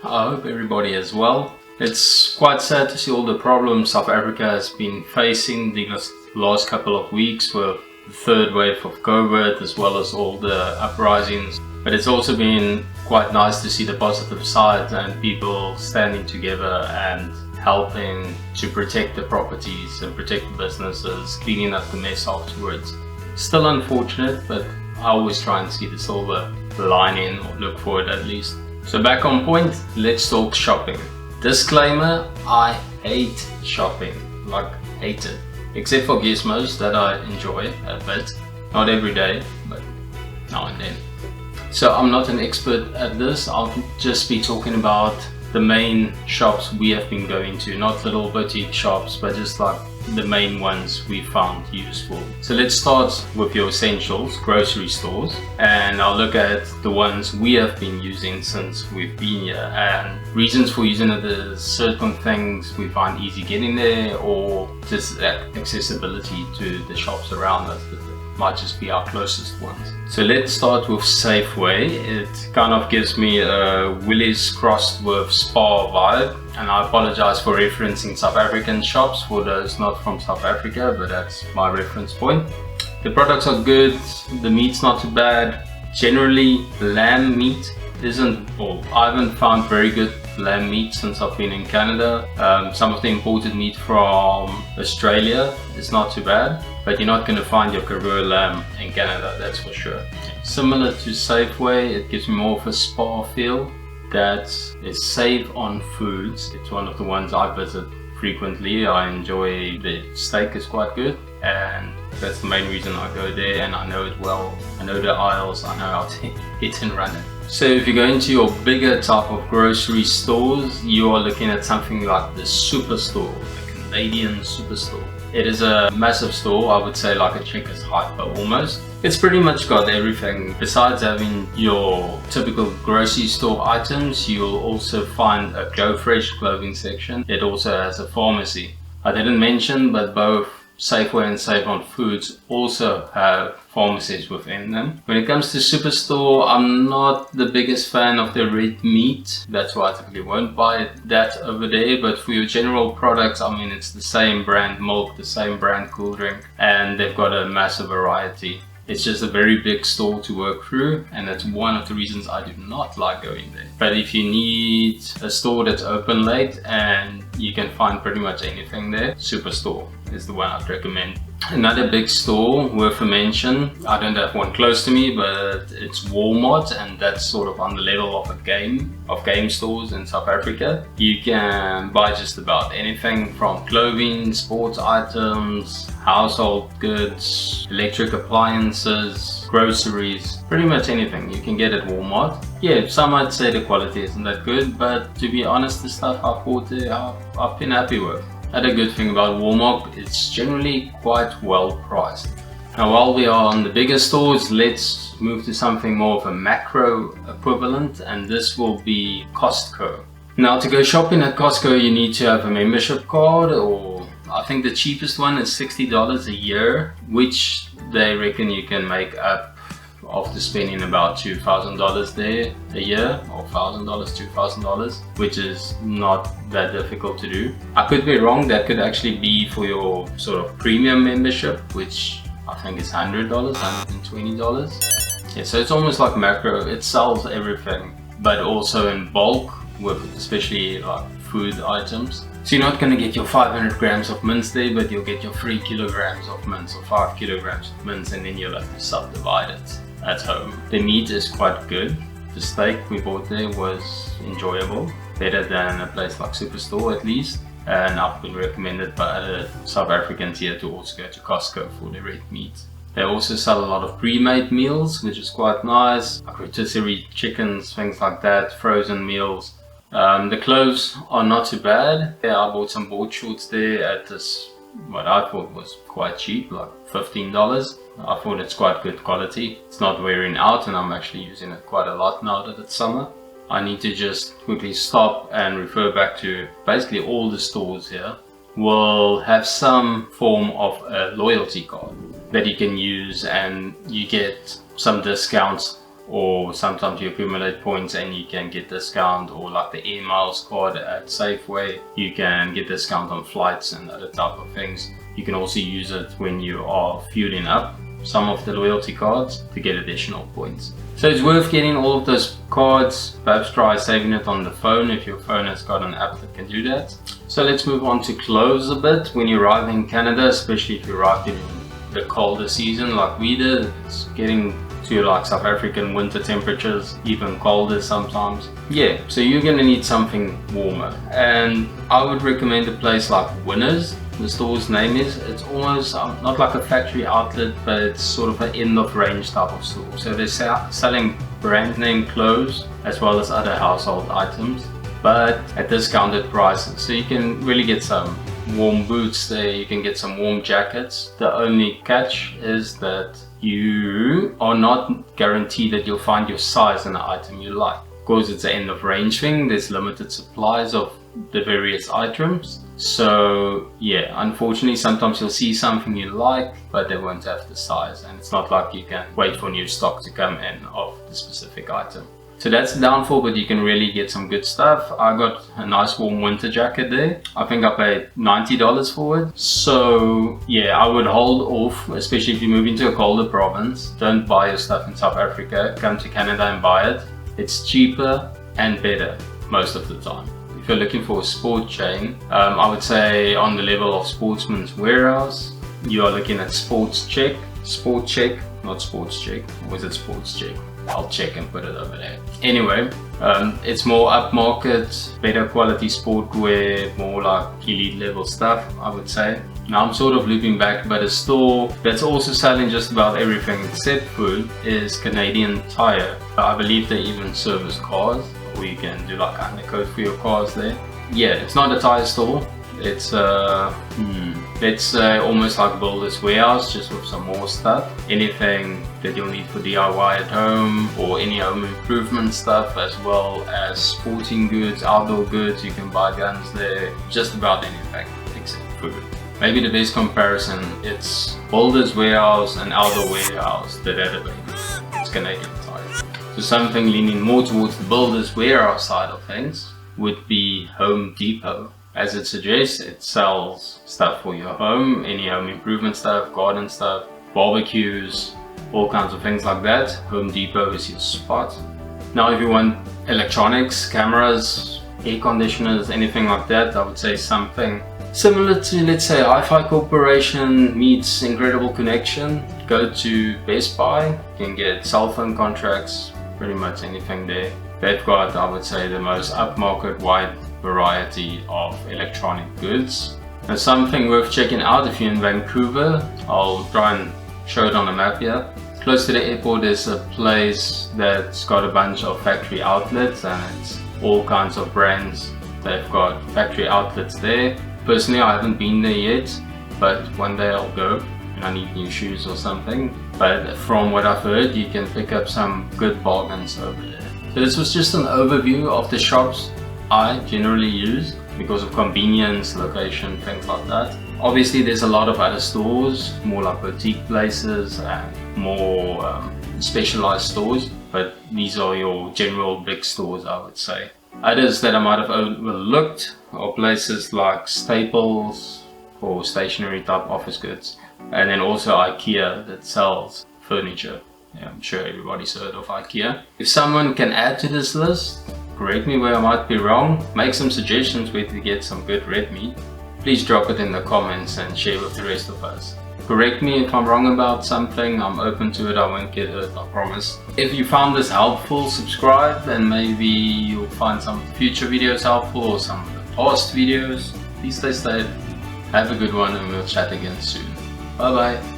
I hope everybody is well. It's quite sad to see all the problems South Africa has been facing the last couple of weeks with the third wave of COVID, as well as all the uprisings. But it's also been quite nice to see the positive side and people standing together and helping to protect the properties and protect the businesses, cleaning up the mess afterwards. Still unfortunate, but I always try and see the silver lining, or look for it at least. So back on point, let's talk shopping. Disclaimer, I hate shopping, like hate it. Except for gizmos that I enjoy a bit. Not every day, but now and then. So I'm not an expert at this, I'll just be talking about the main shops we have been going to, not little boutique shops, but just like the main ones we found useful. So let's start with your essentials, grocery stores, and I'll look at the ones we have been using since we've been here, and reasons for using it is certain things we find easy getting there, or just accessibility to the shops around us that might just be our closest ones. So let's start with Safeway. It kind of gives me a Willy's crossed with Spar vibe, and I apologize for referencing South African shops for those not from South Africa, but that's my reference point. The products are good, the meat's not too bad. Generally, lamb meat isn't, or I haven't found very good lamb meat since I've been in Canada. Some of the imported meat from Australia is not too bad, but you're not going to find your Karoo lamb in Canada, that's for sure. Similar to Safeway, it gives me more of a Spar feel that is safe on foods. It's one of the ones I visit frequently. I enjoy the steak is quite good, and that's the main reason I go there, and I know it well. I know the aisles, I know how to hit and run it. So if you go into your bigger type of grocery stores, you are looking at something like the Superstore, the Canadian Superstore. It is a massive store, I would say like a Checkers Hyper almost. It's pretty much got everything. Besides having your typical grocery store items, you'll also find a Go Fresh clothing section. It also has a pharmacy. I didn't mention, but both Safeway and Save On Foods also have pharmacies within them. When it comes to Superstore, I'm not the biggest fan of the red meat. That's why I typically won't buy that over there. But for your general products, I mean, it's the same brand milk, the same brand cool drink, and they've got a massive variety. It's just a very big store to work through, and that's one of the reasons I do not like going there. But if you need a store that's open late and you can find pretty much anything there, Superstore is the one I'd recommend. Another big store worth a mention, I don't have one close to me, but it's Walmart, and that's sort of on the level of game stores in South Africa. You can buy just about anything from clothing, sports items, household goods, electric appliances, groceries, pretty much anything you can get at Walmart. Yeah, some might say the quality isn't that good, but to be honest, the stuff I've bought there, I've been happy with. Another good thing about Walmart, it's generally quite well priced. Now while we are on the bigger stores, let's move to something more of a macro equivalent, and this will be Costco. Now to go shopping at Costco, you need to have a membership card, or I think the cheapest one is $60 a year, which they reckon you can make up after spending about $2,000 there a year, or $1,000, $2,000, which is not that difficult to do. I could be wrong, that could actually be for your sort of premium membership, which I think is $100, $120. Yeah, so it's almost like macro, it sells everything, but also in bulk, with especially like food items. So you're not going to get your 500 grams of mince there, but you'll get your 3 kilograms of mince or 5 kilograms of mince, and then you'll have to subdivide it at home. The meat is quite good. The steak we bought there was enjoyable, better than a place like Superstore at least, and I've been recommended by other South Africans here to also go to Costco for the red meat. They also sell a lot of pre-made meals, which is quite nice, like rotisserie chickens, things like that, frozen meals. The clothes are not too bad. Yeah, I bought some board shorts there at this, what I thought was quite cheap, like $15. I thought it's quite good quality. It's not wearing out, and I'm actually using it quite a lot now that it's summer. I need to just quickly stop and refer back to basically all the stores here will have some form of a loyalty card that you can use, and you get some discounts or sometimes you accumulate points and you can get discount, or like the air miles card at Safeway, you can get discount on flights and other type of things. You can also use it when you are fueling up some of the loyalty cards to get additional points. So it's worth getting all of those cards. Perhaps try saving it on the phone if your phone has got an app that can do that. So let's move on to clothes a bit. When you arrive in Canada, especially if you arrive in the colder season like we did, it's getting to like South African winter temperatures, even colder sometimes. Yeah, so you're gonna need something warmer, and I would recommend a place like Winners. The store's name is, it's almost not like a factory outlet, but it's sort of an end of range type of store. So they're selling brand name clothes as well as other household items, but at discounted prices. So you can really get some warm boots there, you can get some warm jackets. The only catch is that you are not guaranteed that you'll find your size in the item you like. Of course, it's an end of range thing, there's limited supplies of the various items. So yeah, unfortunately sometimes you'll see something you like, but they won't have the size, and it's not like you can wait for new stock to come in of the specific item. So that's the downfall, but you can really get some good stuff. I got a nice warm winter jacket there. I think I paid $90 for it. So yeah, I would hold off, especially if you move into a colder province. Don't buy your stuff in South Africa. Come to Canada and buy it. It's cheaper and better most of the time. If you're looking for a sport chain, I would say on the level of Sportsman's Warehouse, you are looking at Sportchek, not Sportschek, or is it Sportschek? I'll check and put it over there. Anyway, it's more upmarket, better quality sportwear, more like elite level stuff, I would say. Now I'm sort of looping back, but a store that's also selling just about everything except food is Canadian Tire. I believe they even service cars, or you can do like undercoat for your cars there. Yeah, it's not a tire store. It's let's say almost like Builder's Warehouse, just with some more stuff. Anything that you'll need for DIY at home, or any home improvement stuff, as well as sporting goods, outdoor goods. You can buy guns there, just about anything except food. Maybe the best comparison, it's Builder's Warehouse and Outdoor Warehouse, the database. It's Canadian Tire. So something leaning more towards the Builder's Warehouse side of things would be Home Depot. As it suggests, it sells stuff for your home, any home improvement stuff, garden stuff, barbecues, all kinds of things like that. Home Depot is your spot. Now if you want electronics, cameras, air conditioners, anything like that, I would say something similar to, let's say, Hi-Fi Corporation meets Incredible Connection. Go to Best Buy, you can get cell phone contracts, pretty much anything there. They've got, I would say, the most upmarket wide variety of electronic goods. And something worth checking out if you're in Vancouver, I'll try and show it on the map here. Close to the airport there's a place that's got a bunch of factory outlets, and it's all kinds of brands. They've got factory outlets there. Personally, I haven't been there yet, but one day I'll go and I need new shoes or something. But from what I've heard, you can pick up some good bargains over there. So this was just an overview of the shops I generally use because of convenience, location, things like that. Obviously there's a lot of other stores, more like boutique places and more specialized stores, but these are your general big stores, I would say. Others that I might have overlooked are places like Staples for stationery type office goods, and then also IKEA that sells furniture. Yeah, I'm sure everybody's heard of IKEA. If someone can add to this list, correct me where I might be wrong, make some suggestions where to get some good red meat. Please drop it in the comments and share with the rest of us. Correct me if I'm wrong about something, I'm open to it, I won't get hurt, I promise. If you found this helpful, subscribe, and maybe you'll find some future videos helpful or some of the past videos. Please stay safe, have a good one, and we'll chat again soon. Bye bye.